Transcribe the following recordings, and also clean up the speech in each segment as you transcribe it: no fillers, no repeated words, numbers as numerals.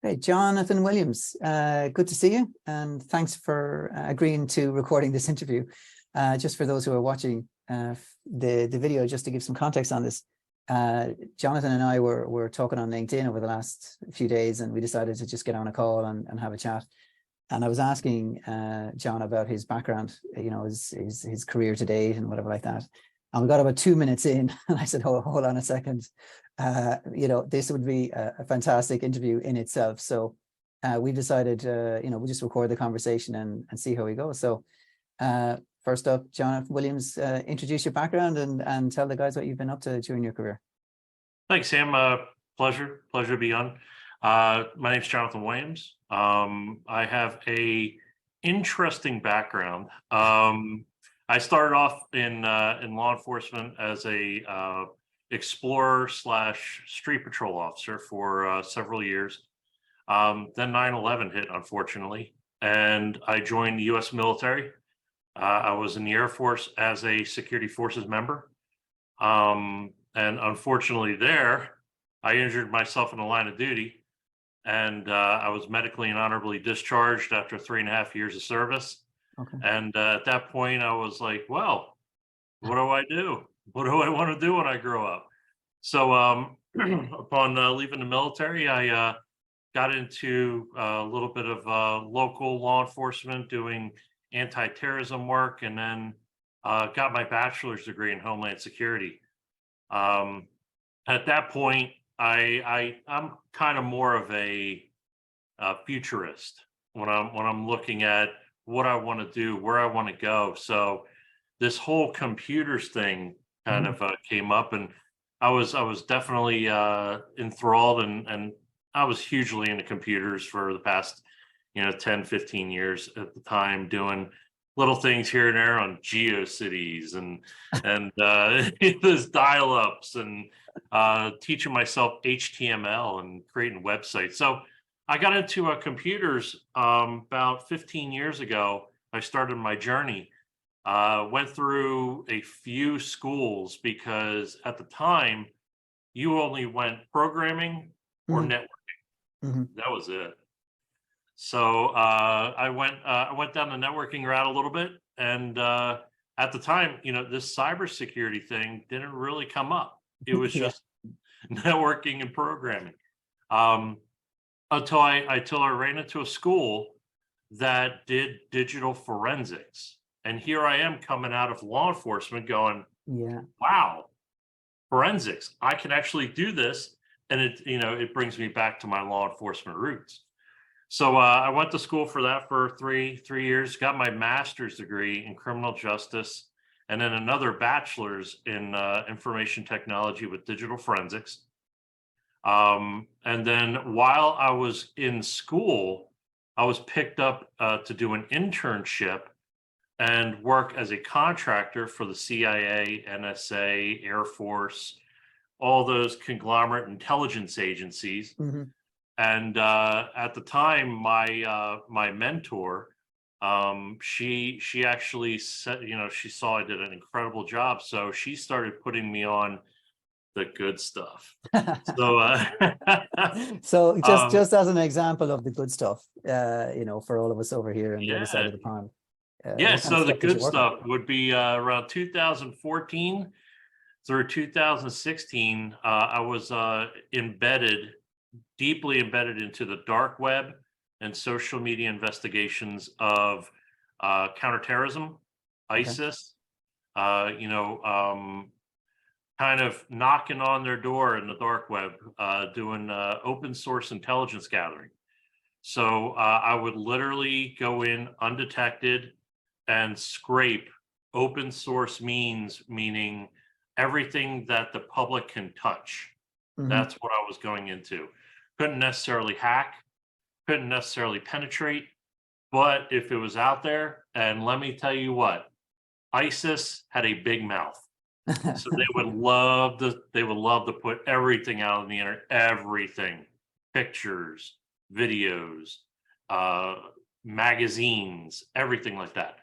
Hey, Jonathan Williams, good to see you, and thanks for agreeing to recording this interview. Just for those who are watching the video, just to give some context on this, Jonathan and I were talking on LinkedIn over the last few days, and we decided to just get on a call and have a chat. And I was asking John about his background, you know, his career to date and whatever like that. And we got about 2 minutes in, and I said, hold on a second. You know, this would be a fantastic interview in itself. So we decided, you know, we'll just record the conversation and see how we go. So first up, Jonathan Williams, introduce your background and tell the guys what you've been up to during your career. Thanks, Sam. Pleasure to be on. My name's Jonathan Williams. I have a interesting background. I started off in law enforcement as a explorer / street patrol officer for several years. Then 9/11 hit, unfortunately, and I joined the U.S. military. I was in the Air Force as a security forces member. And unfortunately there, I injured myself in the line of duty, and I was medically and honorably discharged after 3.5 years of service. Okay. And at that point, I was like, well, what do I do? What do I want to do when I grow up? So upon leaving the military, I got into a little bit of local law enforcement, doing anti-terrorism work, and then got my bachelor's degree in Homeland Security. At that point, I'm kind of more of a futurist when I'm looking at what I want to do, where I want to go. So this whole computers thing kind of came up, and I was definitely enthralled, and I was hugely into computers for the past 10, 15 years at the time, doing little things here and there on GeoCities and those dial-ups, and teaching myself HTML and creating websites. So I got into computers about 15 years ago. I started my journey. Went through a few schools because at the time you only went programming or networking. That was it. So I went down the networking route a little bit, and at the time, this cybersecurity thing didn't really come up. It was just networking and programming. Until I ran into a school that did digital forensics. And here I am coming out of law enforcement going, wow, forensics, I can actually do this. And it brings me back to my law enforcement roots. So I went to school for that for three years, got my master's degree in criminal justice, and then another bachelor's in information technology with digital forensics. And then while I was in school, I was picked up to do an internship and work as a contractor for the CIA, NSA, Air Force, all those conglomerate intelligence agencies. And at the time, my mentor, she actually said, she saw I did an incredible job, so she started putting me on the good stuff. So so just as an example of the good stuff, for all of us over here on the other side of the pond. So the good stuff would be around 2014 through 2016. I was deeply embedded into the dark web and social media investigations of counter-terrorism, ISIS, kind of knocking on their door in the dark web, doing open source intelligence gathering. So I would literally go in undetected and scrape open source meaning everything that the public can touch. That's what I was going into. Couldn't necessarily hack, couldn't necessarily penetrate, but if it was out there, and let me tell you what, ISIS had a big mouth. So they would love to put everything out on the internet, everything, pictures, videos, magazines, everything like that.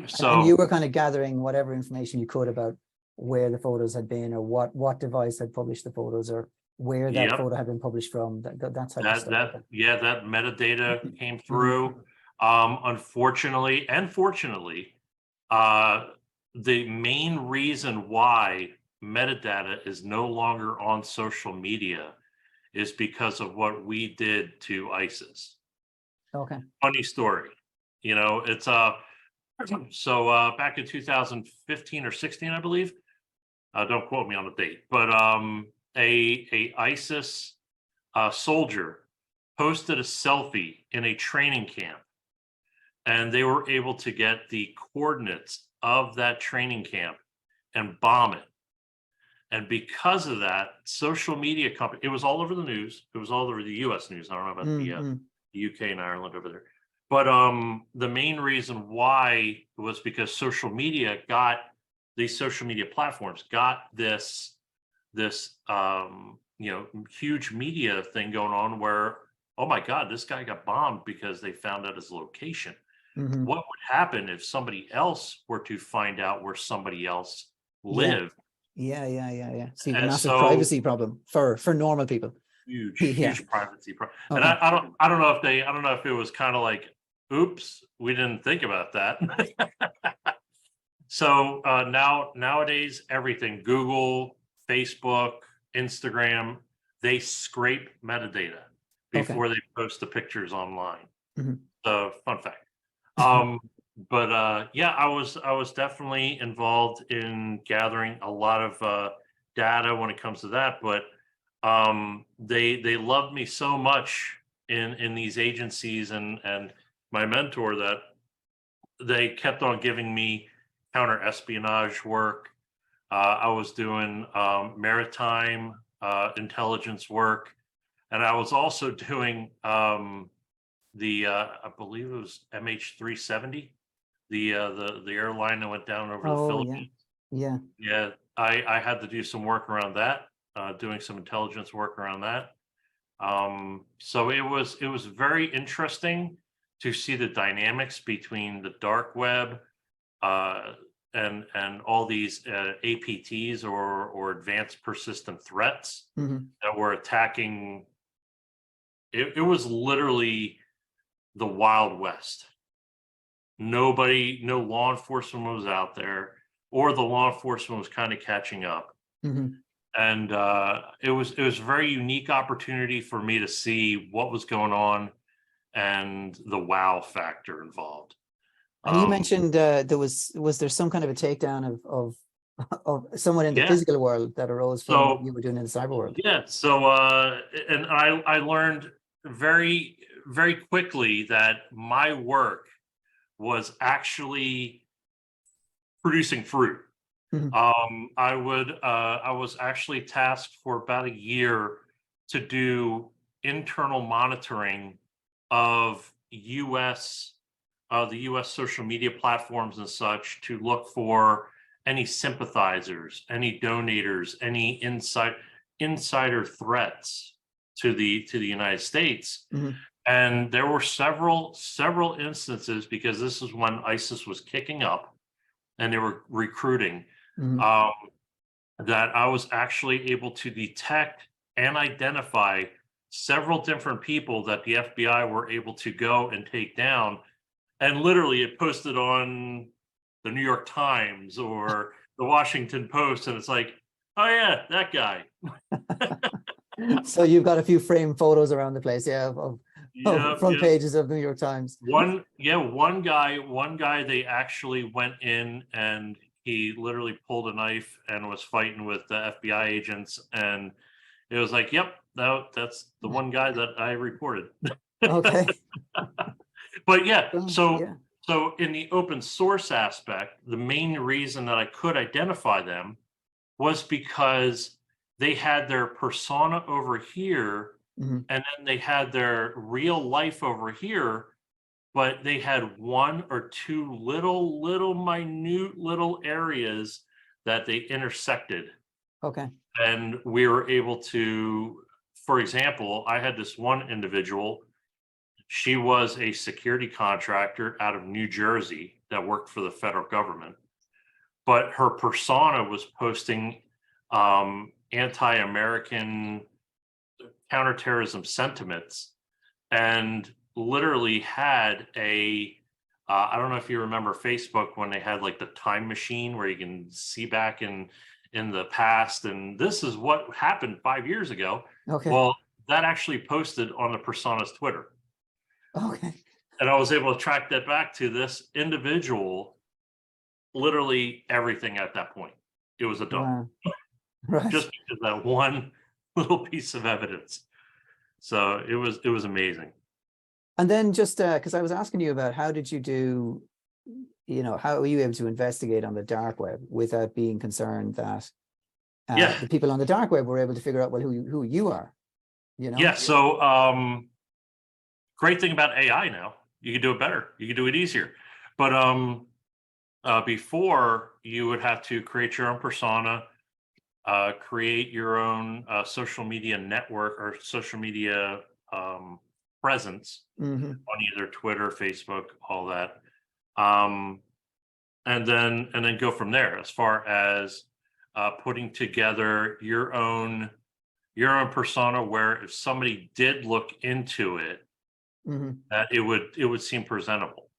So and you were kind of gathering whatever information you could about where the photos had been, or what device had published the photos, or where that Yep. photo had been published from, that type of stuff. That metadata came Mhm. through. Unfortunately and fortunately, the main reason why metadata is no longer on social media is because of what we did to ISIS. Okay. Funny story. It's back in 2015 or 16, I believe. Don't quote me on the date, but a ISIS soldier posted a selfie in a training camp, and they were able to get the coordinates of that training camp and bomb it. And because of that, social media company, it was all over the news. It was all over the US news. I don't know about the UK and Ireland over there. But the main reason why was because these social media platforms got this huge media thing going on where, oh my God, this guy got bombed because they found out his location. Mhm. What would happen if somebody else were to find out where somebody else Yeah. lived? Yeah. So you have a And massive so privacy problem for normal people. Yeah. huge privacy problem. And Okay. I don't know if it was kind of like, oops, we didn't think about that. So nowadays, everything, Google, Facebook, Instagram, they scrape metadata Okay. before they post the pictures online. Mhm. So fun fact. But yeah, I was definitely involved in gathering a lot of data when it comes to that. But they loved me so much in these agencies and my mentor that they kept on giving me counter espionage work. I was doing maritime intelligence work, and I was also doing I believe it was MH370, the airline that went down over the Oh yeah. Philippines. Yeah. Yeah, I had to do some work around that, doing some intelligence work around that. So it was very interesting to see the dynamics between the dark web uh, and all these APTs or advanced persistent threats Mhm. that were attacking. It was literally the Wild West. No law enforcement was out there, or the law enforcement was kind of catching up. Mhm. And it was a very unique opportunity for me to see what was going on and the wow factor involved. And you Um, mentioned was there some kind of a takedown of of someone in the yeah. physical world that arose from what So you were doing in the cyber world? yeah. So and I learned very very quickly that my work was actually producing fruit. Mhm. I was actually tasked for about a year to do internal monitoring of the US social media platforms and such to look for any sympathizers, any donators, any insider threats to the United States. Mhm. And there were several instances, because this is when ISIS was kicking up and they were recruiting, Mhm. um, that I was actually able to detect and identify several different people that the FBI were able to go and take down. And literally, it posted on the New York Times or the Washington Post, and it's like, oh yeah, that guy. So you've got a few framed photos around the place, yeah, of Yeah, front yeah. pages of New York Times. One guy, they actually went in and he literally pulled a knife and was fighting with the FBI agents, and it was like, yep, that's the one guy that I reported. Okay. But yeah, Well, so yeah. so in the open source aspect, the main reason that I could identify them was because they had their persona over here, Mhm. and then they had their real life over here, but they had one or two little minute little areas that they intersected. Okay. And we were able to, for example, I had this one individual. She was a security contractor out of New Jersey that worked for the federal government, but her persona was posting anti-American counterterrorism sentiments, and literally had a I don't know if you remember Facebook when they had like the time machine where you can see back in the past, and this is what happened 5 years ago. Okay. Well, that actually posted on the persona's Twitter, Okay. and I was able to track that back to this individual. Literally everything at that point, it was a dump, Wow. Right. just because of that one little piece of evidence. So it was amazing. And then just because I was asking you about how did you do, how were you able to investigate on the dark web without being concerned that Yeah. the people on the dark web were able to figure out, well, who you are, Yeah. So great thing about AI now, you can do it better. You can do it easier. But before, you would have to create your own persona, create your own social media network or social media presence Mm-hmm. on either Twitter, Facebook, all that, um, and then go from there. As far as putting together your own persona, where if somebody did look into it, Mm-hmm. that it would seem presentable.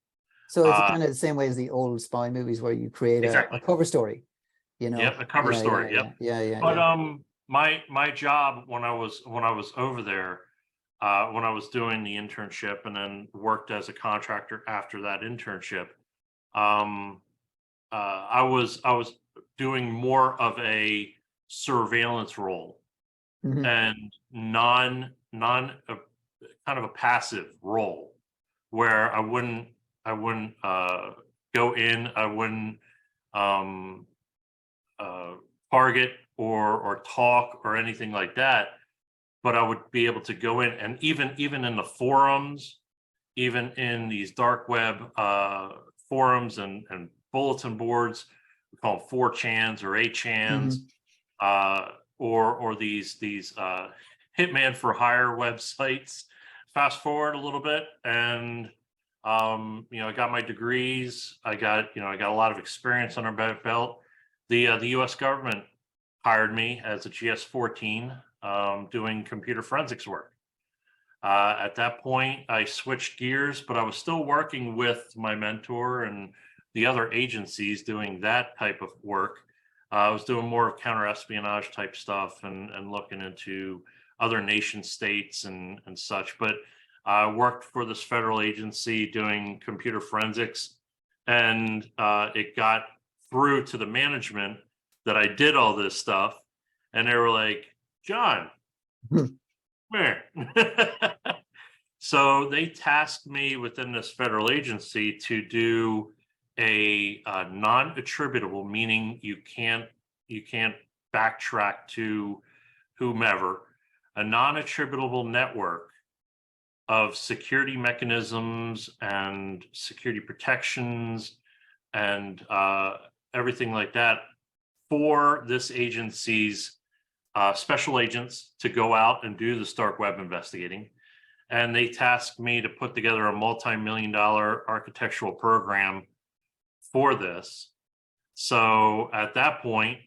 So it's kind of the same way as the old spy movies where you create Exactly. a cover story, Yep, a cover story. Yep. Yeah. But my job when I was over there, when I was doing the internship and then worked as a contractor after that internship, I was doing more of a surveillance role Mm-hmm. and non kind of a passive role, where I wouldn't go in, I wouldn't um, target or talk or anything like that, but I would be able to go in, and even in the forums, even in these dark web forums and bulletin boards, we call them 4chans or 8chans, or these hitman for hire websites. Fast forward a little bit, and I got my degrees. I got a lot of experience under my belt. The U.S. government hired me as a GS-14, doing computer forensics work. At that point, I switched gears, but I was still working with my mentor and the other agencies doing that type of work. I was doing more of counter-espionage type stuff and looking into other nation states and such. But I worked for this federal agency doing computer forensics, and it got through to the management that I did all this stuff, and they were like, "John, where?" So they tasked me within this federal agency to do a non-attributable, meaning you can't backtrack to whomever, a non-attributable network of security mechanisms and security protections and everything like that for this agency's special agents to go out and do the dark web investigating. And they tasked me to put together a multi-million-dollar architectural program for this. So at that point,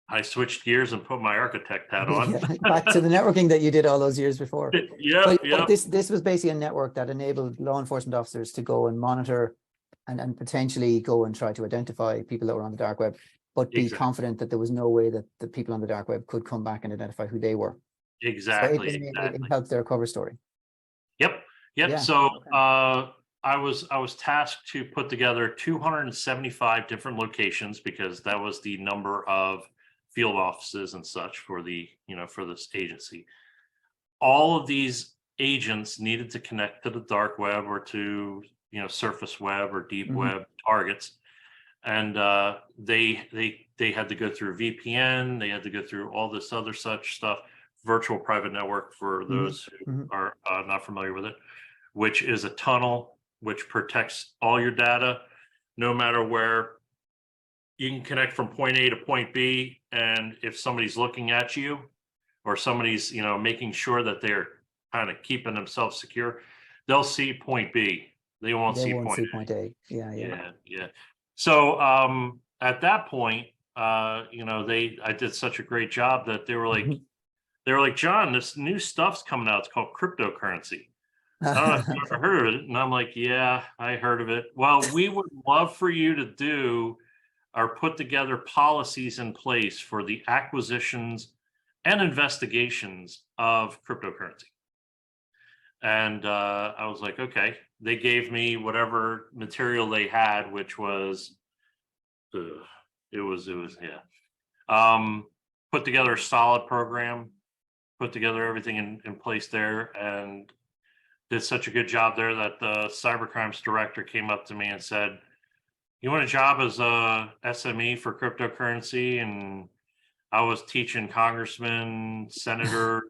I switched gears and put my architect hat on. Yeah, back to the networking that you did all those years before. But this was basically a network that enabled law enforcement officers to go and monitor and potentially go and try to identify people that were on the dark web, but be confident that there was no way that the people on the dark web could come back and identify who they were. Exactly. So it helped their cover story. Yep. Yeah. So I was tasked to put together 275 different locations, because that was the number of field offices and such for for this agency. All of these agents needed to connect to the dark web or to surface web or deep web targets, and they had to go through VPN. They had to go through all this other such stuff. Virtual private network, for those who are not familiar with it, which is a tunnel which protects all your data, no matter where. You can connect from point A to point B, and if somebody's looking at you, or somebody's making sure that they're kind of keeping themselves secure, they'll see point B. They won't see point A. Yeah. So at that point, I did such a great job that they were like, they were like, John, this new stuff's coming out. It's called cryptocurrency. I don't know if you ever heard of it. And I'm like, yeah, I heard of it. Well, we would love for you to do or put together policies in place for the acquisitions and investigations of cryptocurrency. And I was like, okay. They gave me whatever material they had, which was, yeah. Put together a solid program, put together everything in place there, and did such a good job there that the cybercrimes director came up to me and said, you want a job as a SME for cryptocurrency? And I was teaching congressmen, senators,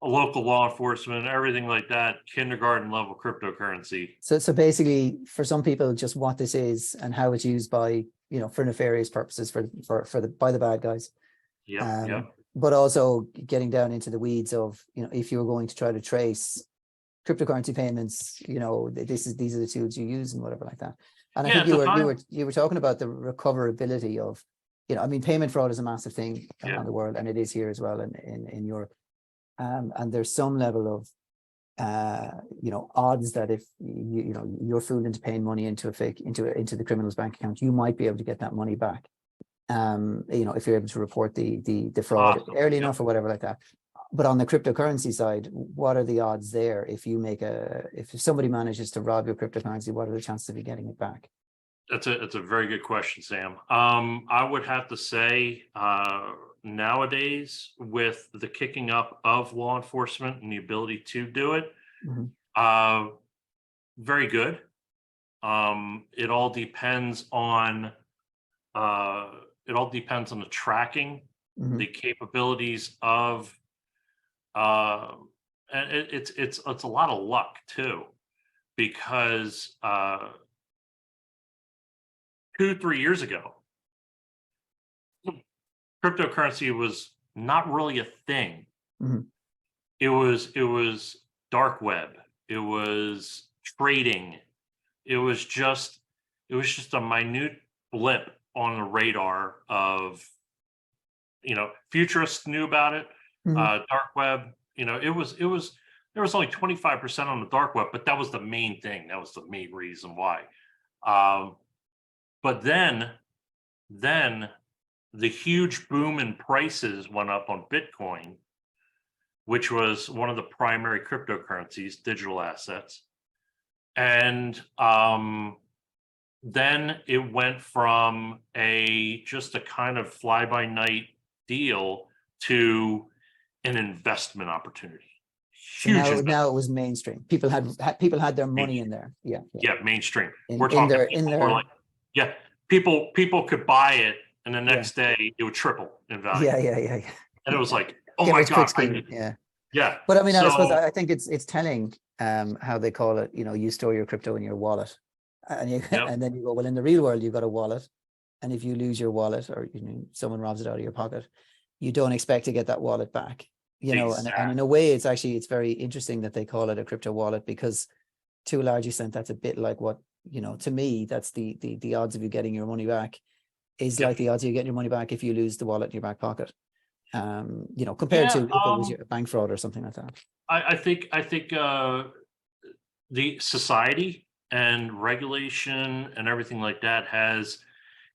local law enforcement, everything like that, kindergarten level cryptocurrency. So basically, for some people, just what this is and how it's used by, for nefarious purposes by the bad guys. Yeah. But also getting down into the weeds of, if you were going to try to trace cryptocurrency payments, these are the tools you use and whatever like that. And I think you were talking about the recoverability of, payment fraud is a massive thing around the world, and it is here as well in Europe. And there's some level of, odds that if you're fooled into paying money into the criminal's bank account, you might be able to get that money back. If you're able to report the fraud early enough or whatever like that. But on the cryptocurrency side, what are the odds there? If somebody manages to rob your cryptocurrency, what are the chances of you getting it back? That's a very good question, Sam. I would have to say, nowadays, with the kicking up of law enforcement and the ability to do it, very good. It all depends on the tracking, the capabilities of, and it's a lot of luck too, because 2-3 years ago, cryptocurrency was not really a thing. It was dark web. It was trading. It was just a minute blip on the radar of, futurists knew about it. Dark web, there was only 25% on the dark web, but that was the main thing. That was the main reason why. But then the huge boom in prices went up on Bitcoin, which was one of the primary cryptocurrencies, digital assets. And then it went from just a kind of fly-by-night deal to an investment opportunity. So now it was mainstream. People had their money in there. Yeah, mainstream. We're talking people could buy it, and the next day it would triple in value. Yeah. And it was like, oh my God. Yeah. But I suppose I think it's telling how they call it. You store your crypto in your wallet, and and then you go, well, in the real world, you've got a wallet, and if you lose your wallet or someone robs it out of your pocket, you don't expect to get that wallet back. Exactly. And in a way, it's very interesting that they call it a crypto wallet, because to a large extent, that's a bit like what, to me, that's the odds of you getting your money back is like the odds of you getting your money back if you lose the wallet in your back pocket. Compared to if it was a bank fraud or something like that. I think the society and regulation and everything like that has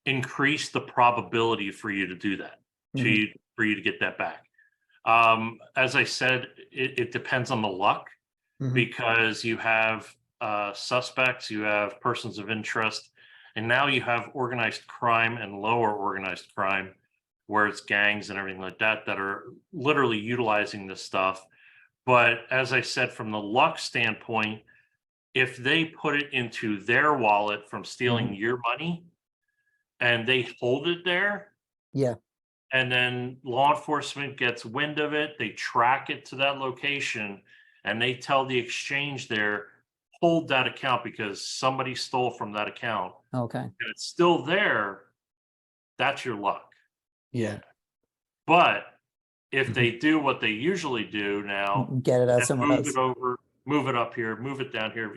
increased the probability for you to do that, for you to get that back. As I said, it depends on the luck, because you have suspects, you have persons of interest, and now you have organized crime and lower organized crime, where it's gangs and everything like that are literally utilizing this stuff. But as I said, from the luck standpoint, if they put it into their wallet from stealing your money and they hold it there, and then law enforcement gets wind of it, they track it to that location, and they tell the exchange there, hold that account because somebody stole from that account. Okay. And it's still there, that's your luck. Yeah. But if they do what they usually do now, get it out somewhere else. Move it over, move it up here, move it down here.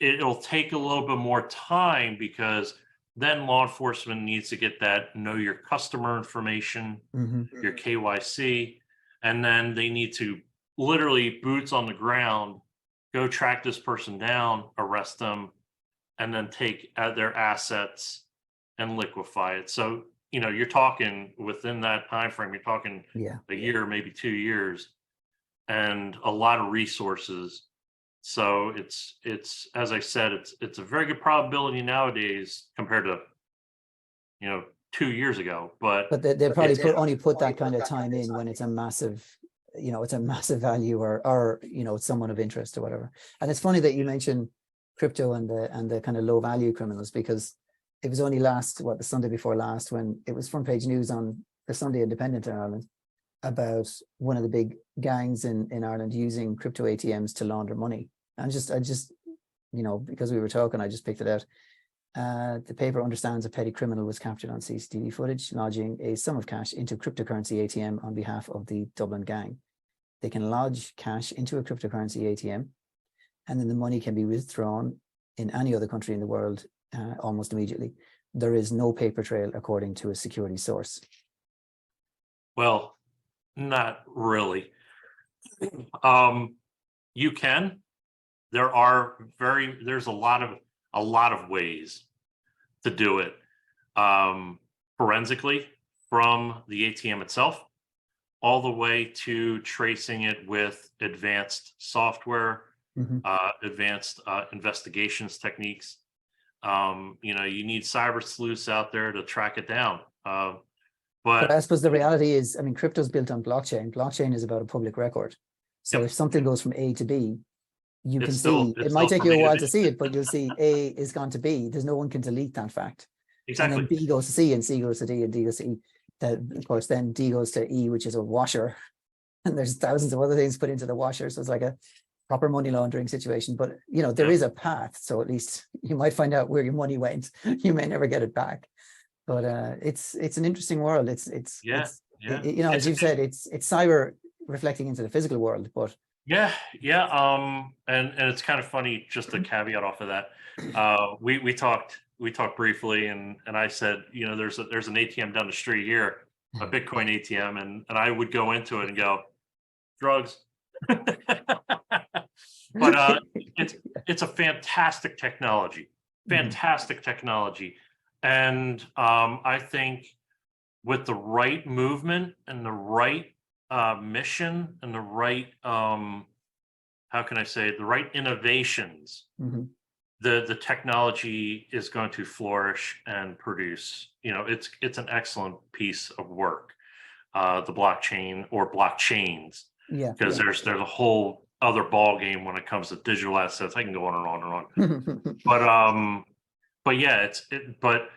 It'll take a little bit more time, because then law enforcement needs to get that know your customer information, your KYC, and then they need to literally boots on the ground, go track this person down, arrest them, and then take their assets and liquefy it. So, you're talking within that time frame, you're talking Yeah. a year, maybe 2 years, and a lot of resources. So it's as I said, it's a very good probability nowadays compared to 2 years ago. But But they probably only put that kind of time in when it's a massive, it's a massive value, or it's someone of interest or whatever. And it's funny that you mentioned crypto and the kind of low value criminals, because it was only the Sunday before last, when it was front page news on the Sunday Independent in Ireland about one of the big gangs in Ireland using crypto ATMs to launder money. And I just because we were talking, I just picked it out. The paper understands a petty criminal was captured on CCTV footage lodging a sum of cash into a cryptocurrency ATM on behalf of the Dublin gang. They can lodge cash into a cryptocurrency ATM, and then the money can be withdrawn in any other country in the world almost immediately. There is no paper trail, according to a security source. well, not really. You can. There's a lot of ways to do it. Forensically, from the ATM itself, all the way to tracing it with advanced software, advanced investigations techniques. You need cyber sleuths out there to track it down. But I suppose the reality is, crypto is built on blockchain. Blockchain is about a public record. So if something goes from A to B, you can see, it might take you a while to see it, but you'll see A is gone to B. There's no one can delete that fact. Exactly. And then B goes to C, and C goes to D, and D goes to E. Of course, then D goes to E, which is a washer. And there's thousands of other things put into the washer. So it's like a proper money laundering situation. But, there is a path. So at least you might find out where your money went. You may never get it back. But it's an interesting world. It's as you've said, it's cyber reflecting into the physical world. But yeah. And it's kind of funny, just a caveat off of that. We talked briefly, and I said, there's an ATM down the street here, a Bitcoin ATM, and I would go into it and go, drugs. But it's a fantastic technology, and I think with the right movement and the right mission and the right how can I say it, the right innovations, the technology is going to flourish and produce. It's an excellent piece of work, the blockchain or blockchains, because there's a whole other ball game when it comes to digital assets. I can go on and on and on. But yeah, but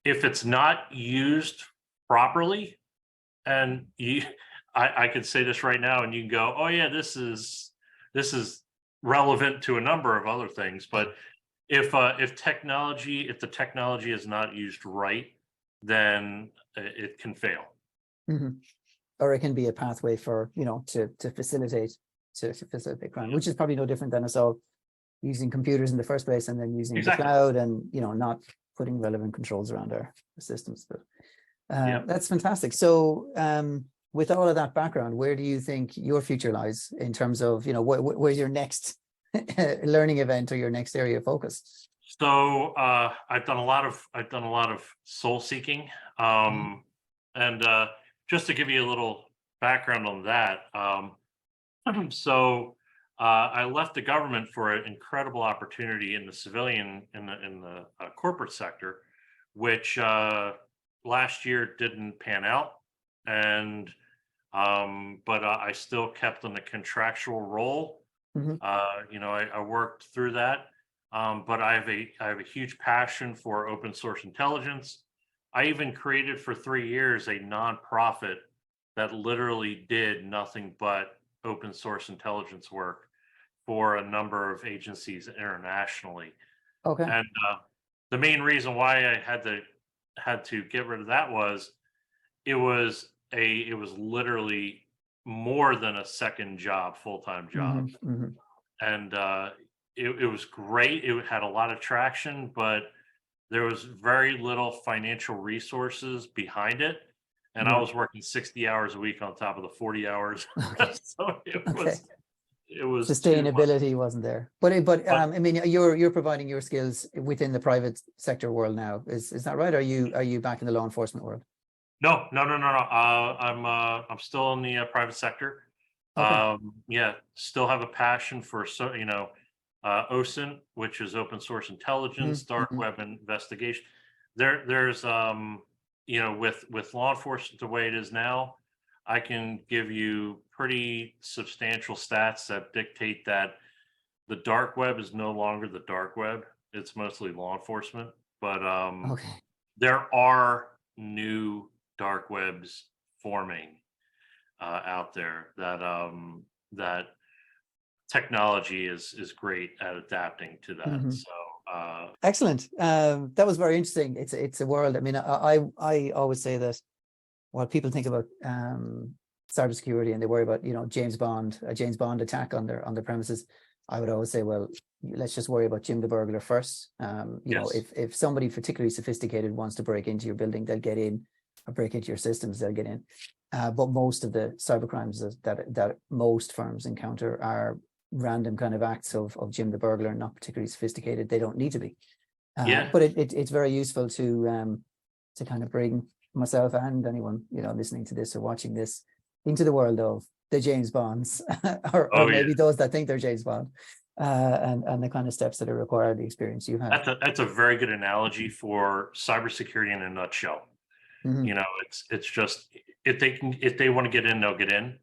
if it's not used properly, and I could say this right now, and you can go, oh yeah, this is relevant to a number of other things. But if the technology is not used right, then it can fail. Or it can be a pathway for to facilitate crime, which is probably no different than us all using computers in the first place, and then using the cloud, and not putting relevant controls around our systems. But that's fantastic. So with all of that background, where do you think your future lies in terms of where's your next learning event or your next area of focus? So I've done a lot of soul seeking, and just to give you a little background on that. So I left the government for an incredible opportunity in the civilian, in the corporate sector, which last year didn't pan out, and but I still kept on the contractual role. I worked through that, but I have a huge passion for open source intelligence. I even created for 3 years a nonprofit that literally did nothing but open source intelligence work for a number of agencies internationally. Okay. And the main reason why I had to get rid of that was it was literally more than a second job, full-time job. And it was great. It had a lot of traction, but there was very little financial resources behind it. And I Yeah. was working 60 hours a week on top of the 40 hours. Okay. So it Okay. was too much. Sustainability wasn't there, but I mean, you're providing your skills within the private sector world now. Is that right? Are you back in the law enforcement world? No. I'm still in the private sector. Okay. Yeah, still have a passion for OSINT, which is open source intelligence, dark Mm-hmm. web investigation. There's with law enforcement the way it is now, I can give you pretty substantial stats that dictate that the dark web is no longer the dark web. It's mostly law enforcement, but Okay. there are new dark webs forming out there that technology is great at adapting to that. Mm-hmm. So Excellent. That was very interesting. It's a world. I mean, I always say that while people think about cybersecurity and they worry about, a James Bond attack on their premises, I would always say, well, let's just worry about Jim the burglar first. yes. If somebody particularly sophisticated wants to break into your building, they'll get in, or break into your systems, they'll get in. But most of the cybercrimes that most firms encounter are random kind of acts of Jim the burglar, not particularly sophisticated. They don't need to be. Yeah. But it's very useful to kind of bring myself and anyone listening to this or watching this into the world of the James Bonds, or maybe those that think they're James Bond, and the kind of steps that are required, the experience you have. That's a very good analogy for cybersecurity in a nutshell. Mm-hmm. It's just if they want to get in, they'll get in.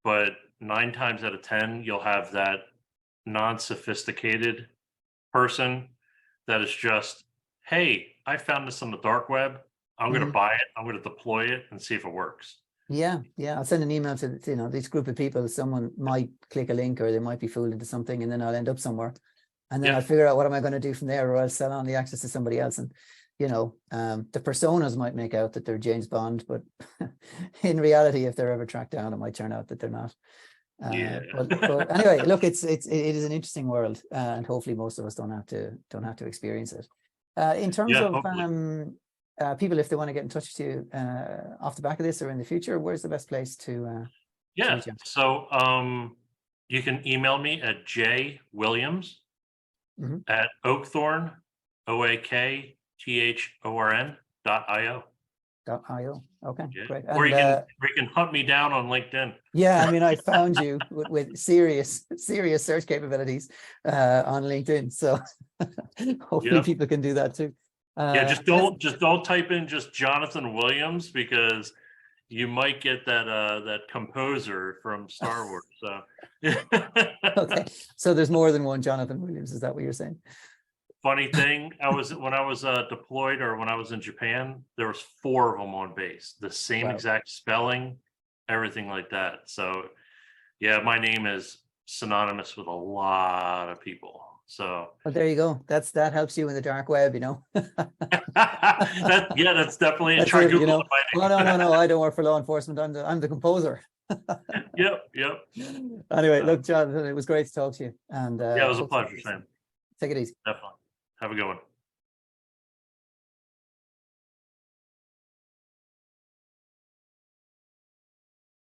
But 9 times out of 10, you'll have that non-sophisticated person that is just, hey, I found this on the dark web. I'm going to buy it. I'm going to deploy it and see if it works. Yeah. I'll send an email to this group of people. Someone might click a link, or they might be fooled into something, and then I'll end up somewhere. And then I'll figure out what am I going to do from there, or I'll sell on the access to somebody else. And the personas might make out that they're James Bond, but in reality, if they're ever tracked down, it might turn out that they're not. But anyway, look, it is an interesting world, and hopefully most of us don't have to experience it. In terms of people, if they want to get in touch with you off the back of this or in the future, where's the best place to reach out? So you can email me at jwilliams at oakthorn, oakthorn.io. Okay, great. Or you can hunt me down on LinkedIn. Yeah, I mean, I found you with serious search capabilities on LinkedIn, so hopefully people can do that too. Just don't type in just Jonathan Williams, because you might get that composer from Star Wars. So okay, so there's more than one Jonathan Williams. Is that what you're saying? Funny thing, when I was deployed, or when I was in Japan, there was 4 of them on base, the same exact spelling, everything like that. So yeah, my name is synonymous with a lot of people. So well, there you go. That helps you in the dark web, that's definitely that's try it, Google. Oh, no, I don't work for law enforcement. I'm the composer. Yep. Anyway, look, Jonathan, it was great to talk to you. And it was a pleasure, Sam. Take it easy. Definitely. Have a good one.